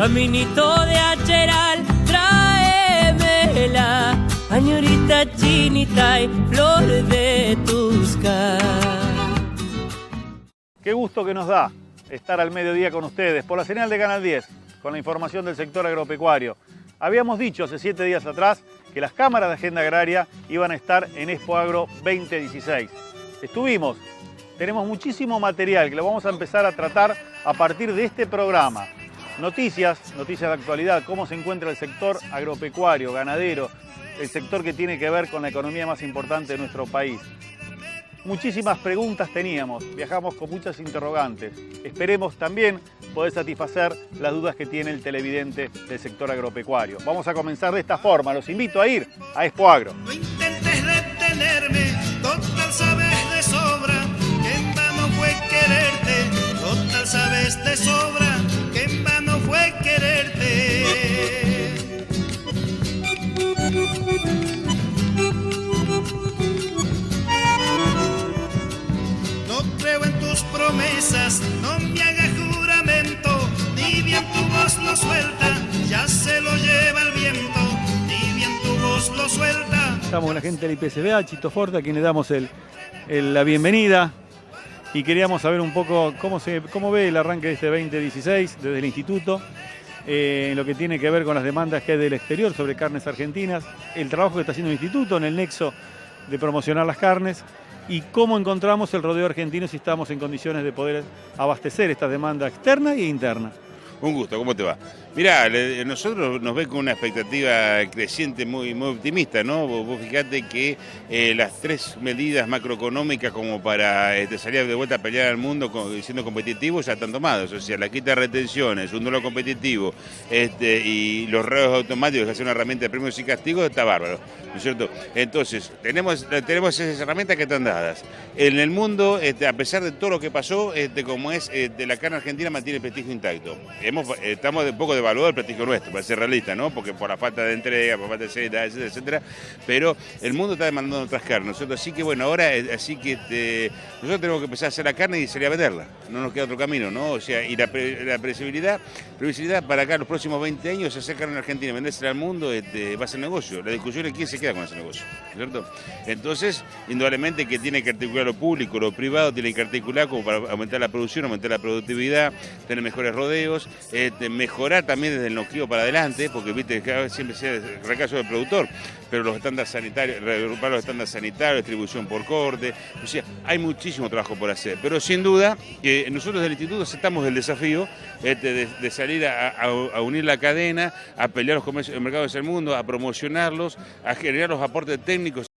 caminito de acheral, tráemela, añorita chinita y flor de tusca. Qué gusto que nos da estar al mediodía con ustedes por la señal de Canal 10, con la información del sector agropecuario. Habíamos dicho hace 7 días atrás que las cámaras de Agenda Agraria iban a estar en Expo Agro 2016. Estuvimos, tenemos muchísimo material que lo vamos a empezar a tratar a partir de este programa. Noticias de actualidad, cómo se encuentra el sector agropecuario, ganadero, el sector que tiene que ver con la economía más importante de nuestro país. Muchísimas preguntas teníamos, viajamos con muchas interrogantes. Esperemos también poder satisfacer las dudas que tiene el televidente del sector agropecuario. Vamos a comenzar de esta forma, los invito a ir a Expo Agro. No intentes detenerme, total sabes de sobra, que en vano fue quererte, total sabes de sobra, que en vano fue quererte. No creo en tus promesas, no me hagas juramento, ni bien tu voz lo suelta, ya se lo lleva el viento, ni bien tu voz lo suelta. Estamos con la gente del IPCBA, Chito Forte, a quien le damos la bienvenida y queríamos saber un poco cómo ve el arranque de este 2016 desde el Instituto, en lo que tiene que ver con las demandas que hay del exterior sobre carnes argentinas, el trabajo que está haciendo el Instituto en el nexo de promocionar las carnes y cómo encontramos el rodeo argentino si estamos en condiciones de poder abastecer estas demandas externas e internas. Un gusto, ¿cómo te va? Mirá, nosotros nos ve con una expectativa creciente muy optimista, ¿no? Vos fijate que las 3 medidas macroeconómicas como para salir de vuelta a pelear al mundo siendo competitivos ya están tomadas. O sea, la quita de retenciones, un dólar competitivo y los reos automáticos que hacen una herramienta de premios y castigos, está bárbaro, ¿no es cierto? Entonces, tenemos esas herramientas que están dadas. En el mundo, a pesar de todo lo que pasó, como es, la carne argentina mantiene el prestigio intacto. Estamos un poco devaluado el prestigio nuestro, para ser realista, ¿no? Porque por la falta de entrega, por falta de seriedad, etcétera, etcétera. Pero el mundo está demandando otras carnes, nosotros. Así que bueno, ahora nosotros tenemos que empezar a hacer la carne y salir a venderla. No nos queda otro camino, ¿no? O sea, y la previsibilidad para acá los próximos 20 años, hacer carne en Argentina y vendérsela al mundo va a ser negocio. La discusión es quién se queda con ese negocio, ¿cierto? Entonces, indudablemente que tiene que articular lo público, lo privado, tiene que articular como para aumentar la producción, aumentar la productividad, tener mejores rodeos, mejorar también desde el noqueo para adelante, porque viste que siempre sea el recaso del productor, pero los estándares sanitarios, reagrupar los estándares sanitarios, distribución por corte, o sea, hay muchísimo trabajo por hacer, pero sin duda que nosotros del Instituto aceptamos el desafío de salir a unir la cadena, a pelear los mercados del mundo, a promocionarlos, a generar los aportes técnicos.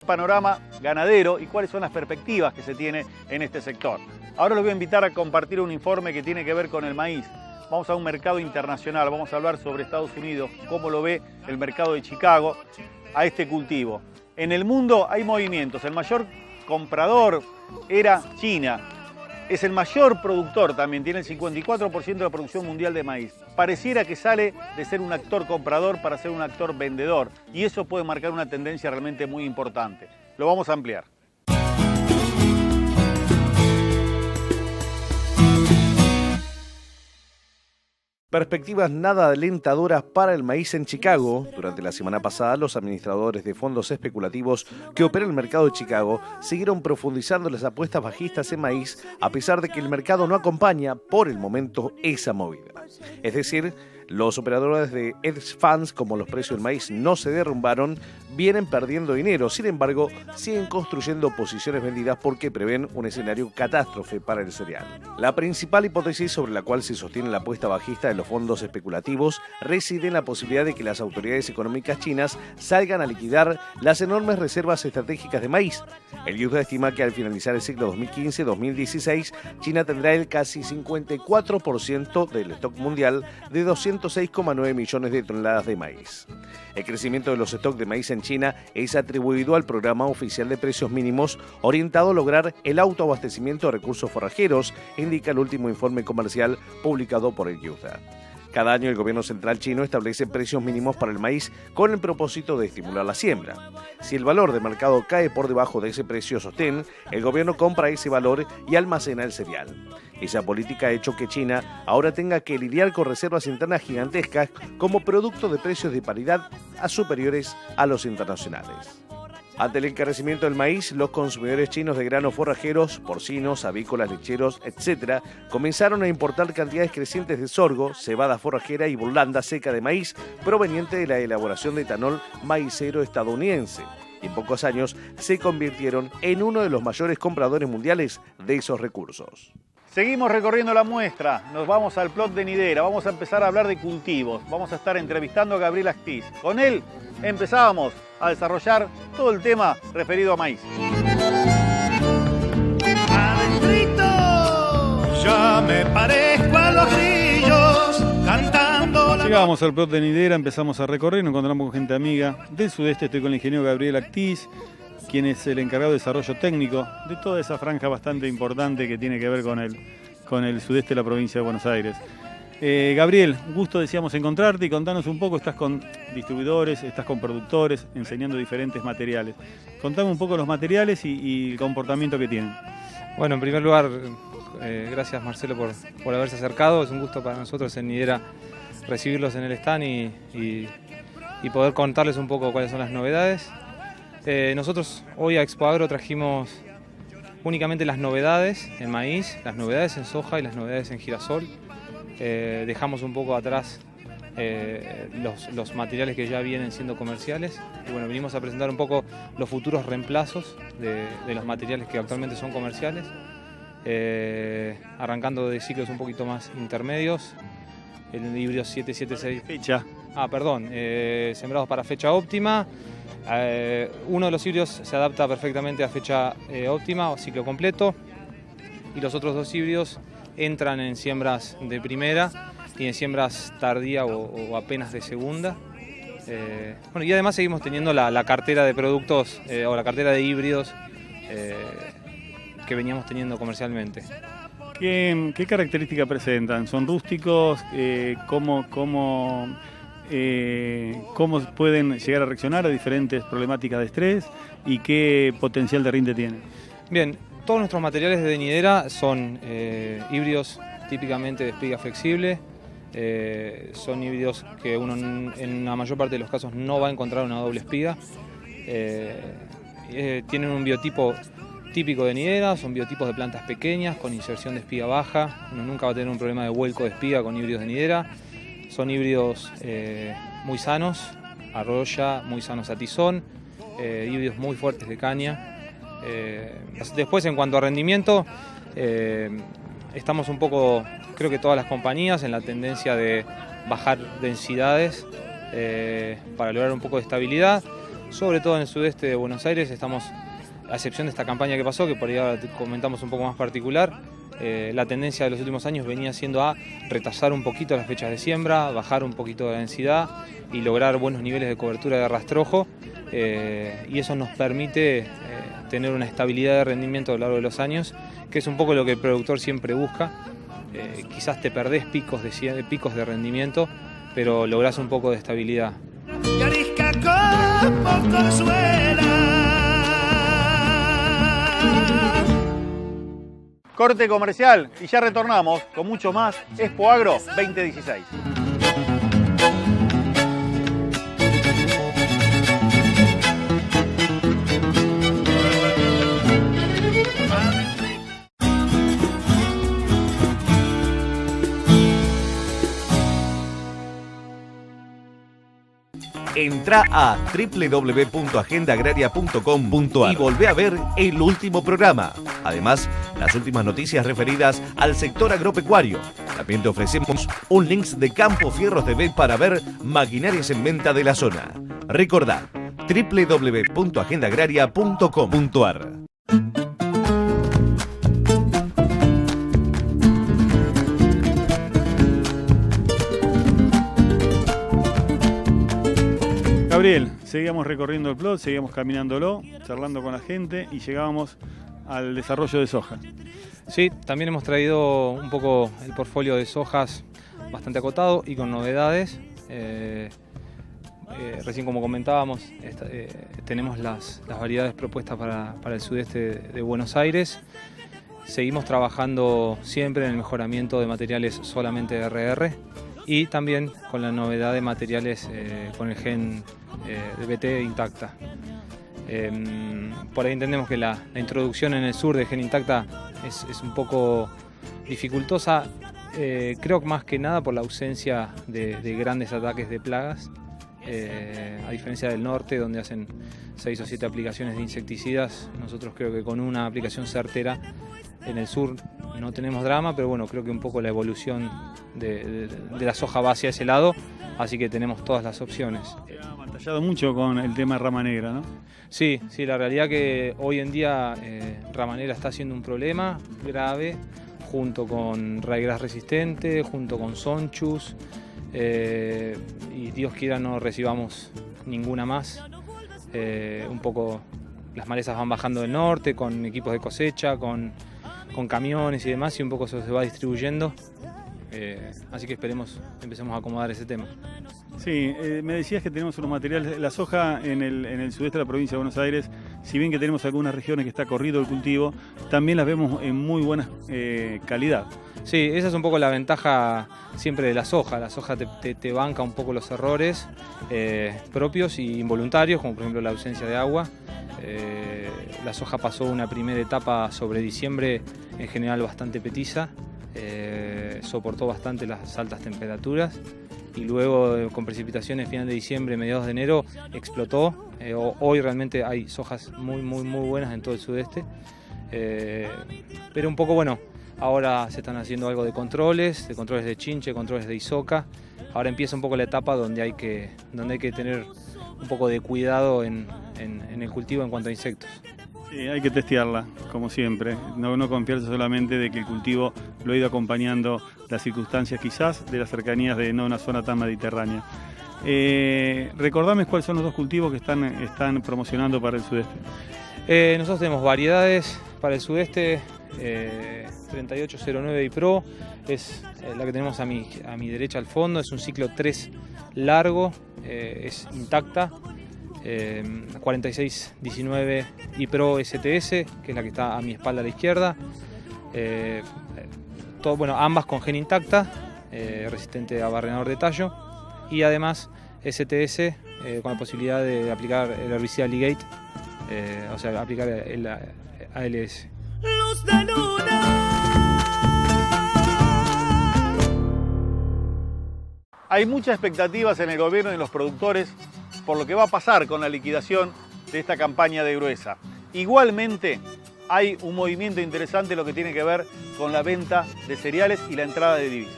Panorama ganadero y cuáles son las perspectivas que se tiene en este sector. Ahora los voy a invitar a compartir un informe que tiene que ver con el maíz. Vamos a un mercado internacional, vamos a hablar sobre Estados Unidos, cómo lo ve el mercado de Chicago a este cultivo. En el mundo hay movimientos, el mayor comprador era China. es el mayor productor también, tiene el 54% de la producción mundial de maíz. Pareciera que sale de ser un actor comprador para ser un actor vendedor, y eso puede marcar una tendencia realmente muy importante. Lo vamos a ampliar. Perspectivas nada alentadoras para el maíz en Chicago. Durante la semana pasada, los administradores de fondos especulativos que operan el mercado de Chicago siguieron profundizando las apuestas bajistas en maíz, a pesar de que el mercado no acompaña por el momento esa movida. Es decir, los operadores de hedge funds, como los precios del maíz no se derrumbaron, vienen perdiendo dinero. Sin embargo, siguen construyendo posiciones vendidas porque prevén un escenario catástrofe para el cereal. La principal hipótesis sobre la cual se sostiene la apuesta bajista de los fondos especulativos reside en la posibilidad de que las autoridades económicas chinas salgan a liquidar las enormes reservas estratégicas de maíz. El USDA estima que al finalizar el ciclo 2015-2016, China tendrá el casi 54% del stock mundial de 206,9 millones de toneladas de maíz. El crecimiento de los stocks de maíz en China es atribuido al programa oficial de precios mínimos orientado a lograr el autoabastecimiento de recursos forrajeros, indica el último informe comercial publicado por el USDA. Cada año el gobierno central chino establece precios mínimos para el maíz con el propósito de estimular la siembra. Si el valor de mercado cae por debajo de ese precio sostén, el gobierno compra ese valor y almacena el cereal. Esa política ha hecho que China ahora tenga que lidiar con reservas internas gigantescas como producto de precios de paridad superiores a los internacionales. Ante el encarecimiento del maíz, los consumidores chinos de granos forrajeros, porcinos, avícolas, lecheros, etc., comenzaron a importar cantidades crecientes de sorgo, cebada forrajera y burlanda seca de maíz proveniente de la elaboración de etanol maicero estadounidense. Y en pocos años se convirtieron en uno de los mayores compradores mundiales de esos recursos. Seguimos recorriendo la muestra, nos vamos al plot de Nidera, vamos a empezar a hablar de cultivos, vamos a estar entrevistando a Gabriel Astiz. Con él empezábamos a desarrollar todo el tema referido a maíz. Adentrito, ya me parezco a los grillos cantando la... Llegamos al plot de Nidera, empezamos a recorrer, nos encontramos con gente amiga del sudeste, estoy con el ingeniero Gabriel Astiz, quien es el encargado de desarrollo técnico de toda esa franja bastante importante que tiene que ver con el sudeste de la provincia de Buenos Aires. Gabriel, gusto decíamos encontrarte y contanos un poco, estás con distribuidores, estás con productores, enseñando diferentes materiales. Contame un poco los materiales y el comportamiento que tienen. Bueno, en primer lugar, gracias Marcelo por haberse acercado, es un gusto para nosotros en Nidera recibirlos en el stand y poder contarles un poco cuáles son las novedades. Nosotros hoy a Expo Agro trajimos únicamente las novedades en maíz, las novedades en soja y las novedades en girasol. Dejamos un poco atrás los materiales que ya vienen siendo comerciales y bueno, venimos a presentar un poco los futuros reemplazos de los materiales que actualmente son comerciales, arrancando de ciclos un poquito más intermedios, el híbrido 776. Fecha. Sembrados para fecha óptima. Uno de los híbridos se adapta perfectamente a fecha óptima o ciclo completo y los otros dos híbridos entran en siembras de primera y en siembras tardía o apenas de segunda. Y además seguimos teniendo la cartera de productos o la cartera de híbridos que veníamos teniendo comercialmente. ¿Qué características presentan? ¿Son rústicos? ¿Cómo pueden llegar a reaccionar a diferentes problemáticas de estrés y qué potencial de rinde tienen? Bien, todos nuestros materiales de Nidera son híbridos típicamente de espiga flexible, son híbridos que uno en la mayor parte de los casos no va a encontrar una doble espiga, tienen un biotipo típico de Nidera, son biotipos de plantas pequeñas con inserción de espiga baja, uno nunca va a tener un problema de vuelco de espiga con híbridos de Nidera. Son híbridos muy sanos, a roya, muy sanos a tizón, híbridos muy fuertes de caña. Después, en cuanto a rendimiento, estamos un poco, creo que todas las compañías, en la tendencia de bajar densidades para lograr un poco de estabilidad. Sobre todo en el sudeste de Buenos Aires, estamos, a excepción de esta campaña que pasó, que por ahí ahora comentamos un poco más particular, la tendencia de los últimos años venía siendo a retrasar un poquito las fechas de siembra, bajar un poquito de la densidad y lograr buenos niveles de cobertura de rastrojo, y eso nos permite tener una estabilidad de rendimiento a lo largo de los años, que es un poco lo que el productor siempre busca. Quizás te perdés picos de rendimiento, pero lográs un poco de estabilidad. Y arisca como consuela. Corte comercial y ya retornamos con mucho más Expo Agro 2016. Entra a www.agendaagraria.com.ar y volvé a ver el último programa. Además, las últimas noticias referidas al sector agropecuario. También te ofrecemos un link de Campo Fierros TV para ver maquinarias en venta de la zona. Recordá, www.agendaagraria.com.ar. Gabriel, seguíamos recorriendo el plot, seguíamos caminándolo, charlando con la gente y llegábamos al desarrollo de soja. Sí, también hemos traído un poco el portfolio de sojas bastante acotado y con novedades. Recién como comentábamos, tenemos las variedades propuestas para el sudeste de Buenos Aires. Seguimos trabajando siempre en el mejoramiento de materiales solamente de RR y también con la novedad de materiales con el gen de BT intacta. Por ahí entendemos que la introducción en el sur de gen intacta es un poco dificultosa, creo que más que nada por la ausencia de grandes ataques de plagas, a diferencia del norte donde hacen 6 o 7 aplicaciones de insecticidas. Nosotros creo que con una aplicación certera en el sur no tenemos drama, pero bueno, creo que un poco la evolución de la soja va hacia ese lado, así que tenemos todas las opciones. Ha batallado mucho con el tema rama negra, ¿no? Sí, la realidad que hoy en día rama negra está siendo un problema grave, junto con ryegrass resistente, junto con sonchus, y Dios quiera no recibamos ninguna más. Un poco las malezas van bajando del norte con equipos de cosecha, con camiones y demás, y un poco eso se va distribuyendo, así que empecemos a acomodar ese tema. Sí, me decías que tenemos unos materiales, la soja en el sudeste de la provincia de Buenos Aires, si bien que tenemos algunas regiones que está corrido el cultivo, también las vemos en muy buena calidad. Sí, esa es un poco la ventaja siempre de la soja te banca un poco los errores propios y involuntarios, como por ejemplo la ausencia de agua. La soja pasó una primera etapa sobre diciembre en general bastante petiza, soportó bastante las altas temperaturas y luego con precipitaciones final de diciembre, mediados de enero explotó. Hoy realmente hay sojas muy buenas en todo el sudeste, pero un poco bueno, ahora se están haciendo algo de controles de chinche, controles de isoca. Ahora empieza un poco la etapa donde hay que tener un poco de cuidado en el cultivo en cuanto a insectos. Sí, hay que testearla, como siempre, no confiarse solamente de que el cultivo lo ha ido acompañando las circunstancias quizás de las cercanías de no una zona tan mediterránea. Recordame cuáles son los dos cultivos que están promocionando para el sudeste. Nosotros tenemos variedades para el sudeste, 3809 y Pro, es la que tenemos a mi derecha al fondo, es un ciclo 3 largo, es intacta. 4619 y Pro STS, que es la que está a mi espalda a la izquierda. Ambas con gen intacta, resistente a barrenador de tallo, y además STS con la posibilidad de aplicar el herbicida Ligate, o sea, aplicar el ALS. Luz de luna. Hay muchas expectativas en el gobierno y en los productores por lo que va a pasar con la liquidación de esta campaña de gruesa. Igualmente, hay un movimiento interesante en lo que tiene que ver con la venta de cereales y la entrada de divisas.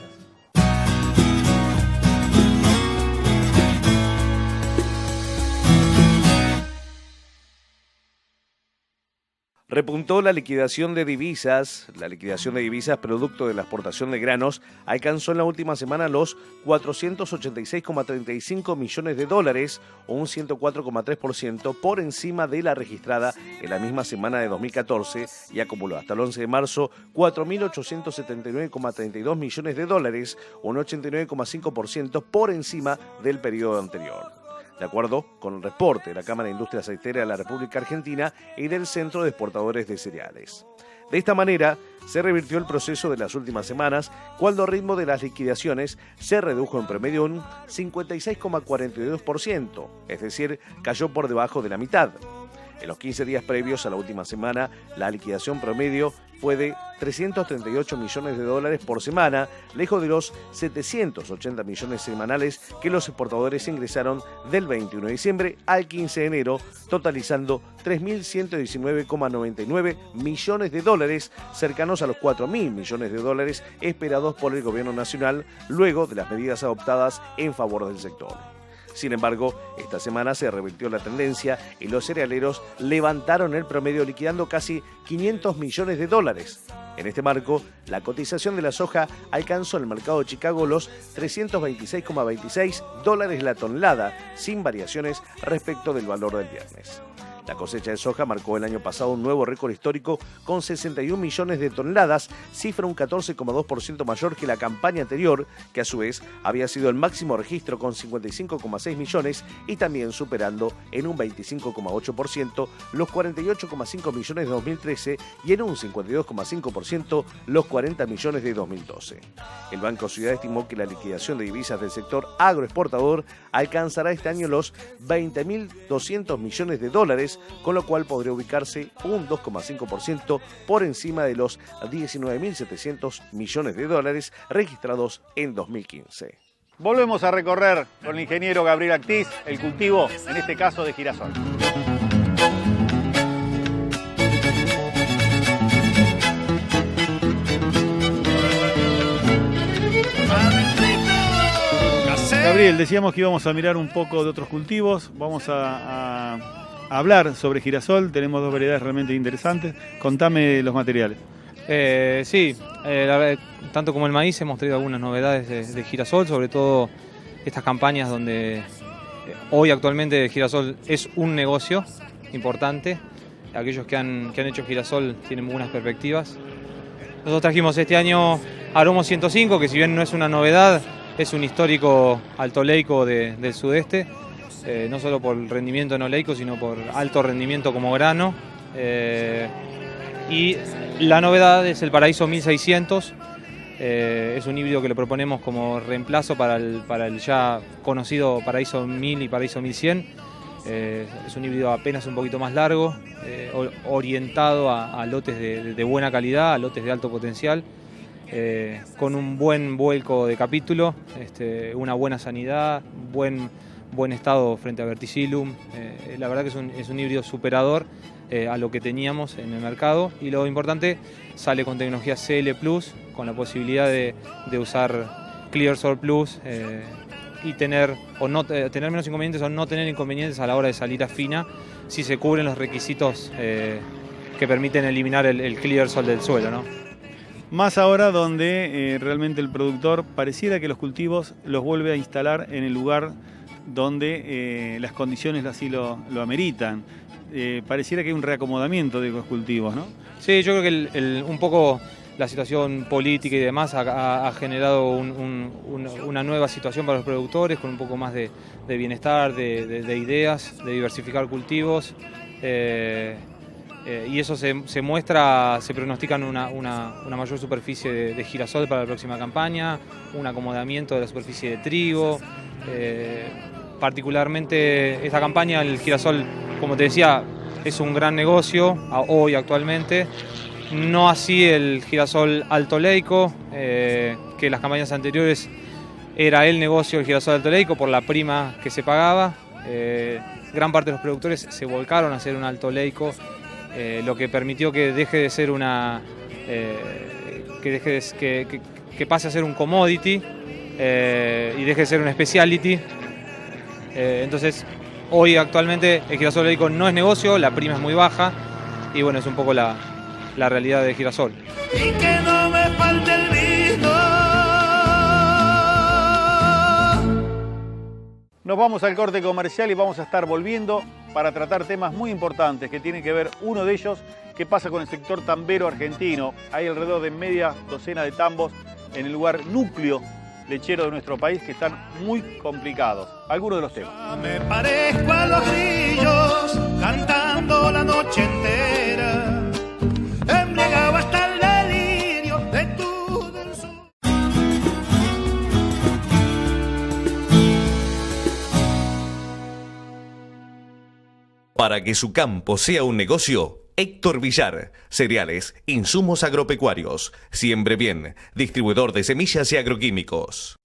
Repuntó la liquidación de divisas. La liquidación de divisas producto de la exportación de granos alcanzó en la última semana los 486,35 millones de dólares, o un 104,3% por encima de la registrada en la misma semana de 2014 y acumuló hasta el 11 de marzo 4.879,32 millones de dólares, o un 89,5% por encima del periodo anterior. De acuerdo con el reporte de la Cámara de Industria Aceitera de la República Argentina y del Centro de Exportadores de Cereales. De esta manera, se revirtió el proceso de las últimas semanas, cuando el ritmo de las liquidaciones se redujo en promedio un 56,42%, es decir, cayó por debajo de la mitad. En los 15 días previos a la última semana, la liquidación promedio fue de 338 millones de dólares por semana, lejos de los 780 millones semanales que los exportadores ingresaron del 21 de diciembre al 15 de enero, totalizando 3.119,99 millones de dólares, cercanos a los 4.000 millones de dólares esperados por el gobierno nacional luego de las medidas adoptadas en favor del sector. Sin embargo, esta semana se revirtió la tendencia y los cerealeros levantaron el promedio liquidando casi 500 millones de dólares. En este marco, la cotización de la soja alcanzó en el mercado de Chicago los 326,26 dólares la tonelada, sin variaciones respecto del valor del viernes. La cosecha de soja marcó el año pasado un nuevo récord histórico con 61 millones de toneladas, cifra un 14,2% mayor que la campaña anterior, que a su vez había sido el máximo registro con 55,6 millones y también superando en un 25,8% los 48,5 millones de 2013 y en un 52,5% los 40 millones de 2012. El Banco Ciudad estimó que la liquidación de divisas del sector agroexportador alcanzará este año los 20.200 millones de dólares, con lo cual podría ubicarse un 2,5% por encima de los 19.700 millones de dólares registrados en 2015. Volvemos a recorrer con el ingeniero Gabriel Actis el cultivo, en este caso de girasol. Gabriel, decíamos que íbamos a mirar un poco de otros cultivos, vamos a hablar sobre girasol, tenemos dos variedades realmente interesantes. Contame los materiales. Tanto como el maíz hemos traído algunas novedades de girasol, sobre todo estas campañas donde hoy actualmente el girasol es un negocio importante. Aquellos que han hecho girasol tienen buenas perspectivas. Nosotros trajimos este año Aromo 105, que si bien no es una novedad, es un histórico altoleico del sudeste. No solo por el rendimiento enoleico, sino por alto rendimiento como grano. Y la novedad es el Paraíso 1600. Es un híbrido que lo proponemos como reemplazo para el ya conocido Paraíso 1000 y Paraíso 1100. Es un híbrido apenas un poquito más largo, orientado a lotes de buena calidad, a lotes de alto potencial, con un buen vuelco de capítulo, una buena sanidad, buen estado frente a Verticillum. La verdad que es un híbrido superador a lo que teníamos en el mercado, y lo importante, sale con tecnología CL+, con la posibilidad de usar ClearSol Plus y tener menos inconvenientes o no tener inconvenientes a la hora de salir a fina, si se cubren los requisitos que permiten eliminar el ClearSol del suelo, ¿no? Más ahora donde realmente el productor pareciera que los cultivos los vuelve a instalar en el lugar donde las condiciones así lo ameritan. Pareciera que hay un reacomodamiento de los cultivos, ¿no? Sí, yo creo que un poco la situación política y demás ha generado una nueva situación para los productores, con un poco más de bienestar, de ideas, de diversificar cultivos. Y eso se muestra, se pronostican una mayor superficie de girasol para la próxima campaña, un acomodamiento de la superficie de trigo. Particularmente esta campaña, el girasol, como te decía, es un gran negocio hoy actualmente. No así el girasol altoleico, que las campañas anteriores era el negocio del girasol altoleico por la prima que se pagaba. Gran parte de los productores se volcaron a hacer un altoleico, lo que permitió que deje de ser que pase a ser un commodity y deje de ser un speciality. Entonces, hoy actualmente el girasol altoleico no es negocio, la prima es muy baja y bueno, es un poco la realidad de Girasol. Y que no me falte el vino. Nos vamos al corte comercial y vamos a estar volviendo para tratar temas muy importantes que tienen que ver, uno de ellos, qué pasa con el sector tambero argentino. Hay alrededor de media docena de tambos en el lugar núcleo lechero de nuestro país que están muy complicados. Algunos de los temas. Me parezco a los grillos cantando la noche entera, embriagado hasta el delirio de tu dulzura. Para que su campo sea un negocio, Héctor Villar, cereales, insumos agropecuarios, Siembre Bien, distribuidor de semillas y agroquímicos.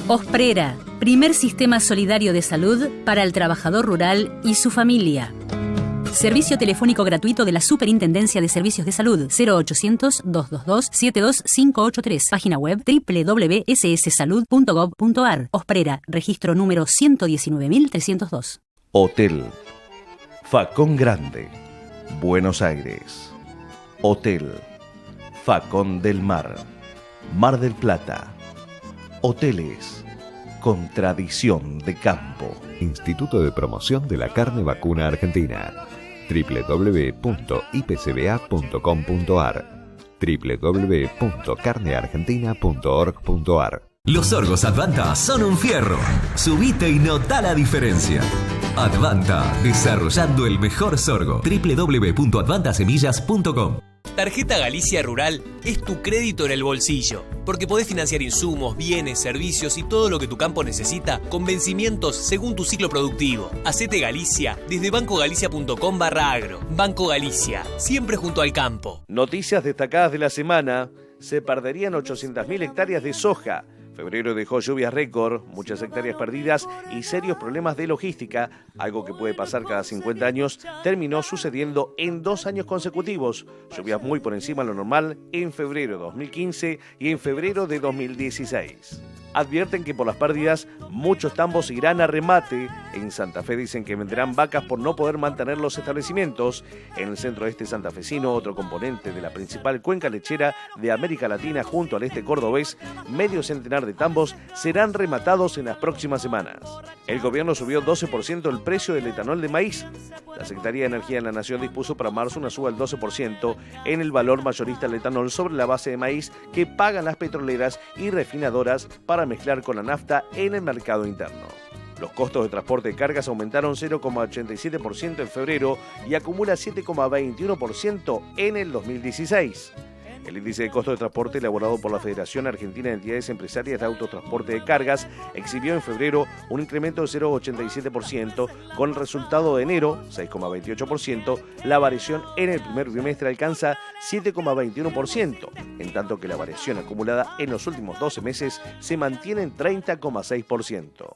Osprera, primer sistema solidario de salud para el trabajador rural y su familia. Servicio telefónico gratuito de la Superintendencia de Servicios de Salud 0800-222-72583. Página web www.sssalud.gov.ar. Osprera, registro número 119.302. Hotel Facón Grande, Buenos Aires. Hotel Facón del Mar, Mar del Plata. Hoteles con tradición de campo. Instituto de Promoción de la Carne Vacuna Argentina. www.ipcba.com.ar, www.carneargentina.org.ar. Los sorgos Advanta son un fierro. Subite y nota la diferencia. Advanta, desarrollando el mejor sorgo. www.advantasemillas.com. Tarjeta Galicia Rural es tu crédito en el bolsillo, porque podés financiar insumos, bienes, servicios y todo lo que tu campo necesita con vencimientos según tu ciclo productivo. Hacete Galicia desde bancogalicia.com/agro. Banco Galicia, siempre junto al campo. Noticias destacadas de la semana. Se perderían 800.000 hectáreas de soja. Febrero dejó lluvias récord, muchas hectáreas perdidas y serios problemas de logística. Algo que puede pasar cada 50 años terminó sucediendo en 2 años consecutivos. Lluvias muy por encima de lo normal en febrero de 2015 y en febrero de 2016. Advierten que por las pérdidas muchos tambos irán a remate. En Santa Fe dicen que venderán vacas por no poder mantener los establecimientos. En el centro este santafesino, otro componente de la principal cuenca lechera de América Latina junto al este cordobés, medio centenar de tambos serán rematados en las próximas semanas. El gobierno subió 12% el precio del etanol de maíz. La Secretaría de Energía en la Nación dispuso para marzo una suba del 12% en el valor mayorista del etanol sobre la base de maíz que pagan las petroleras y refinadoras para mezclar con la nafta en el mercado interno. Los costos de transporte de cargas aumentaron 0,87% en febrero y acumula 7,21% en el 2016. El índice de costo de transporte elaborado por la Federación Argentina de Entidades Empresarias de Autotransporte de Cargas exhibió en febrero un incremento de 0,87%, con el resultado de enero, 6,28%, la variación en el primer bimestre alcanza 7,21%, en tanto que la variación acumulada en los últimos 12 meses se mantiene en 30,6%.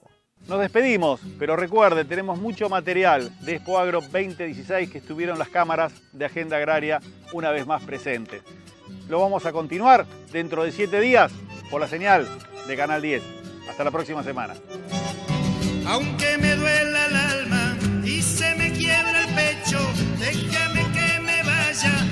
Nos despedimos, pero recuerde, tenemos mucho material de Expo Agro 2016 que estuvieron las cámaras de Agenda Agraria una vez más presentes. Lo vamos a continuar dentro de 7 días por la señal de Canal 10. Hasta la próxima semana. Aunque me duela el alma y se me quiebra el pecho, déjame que me vaya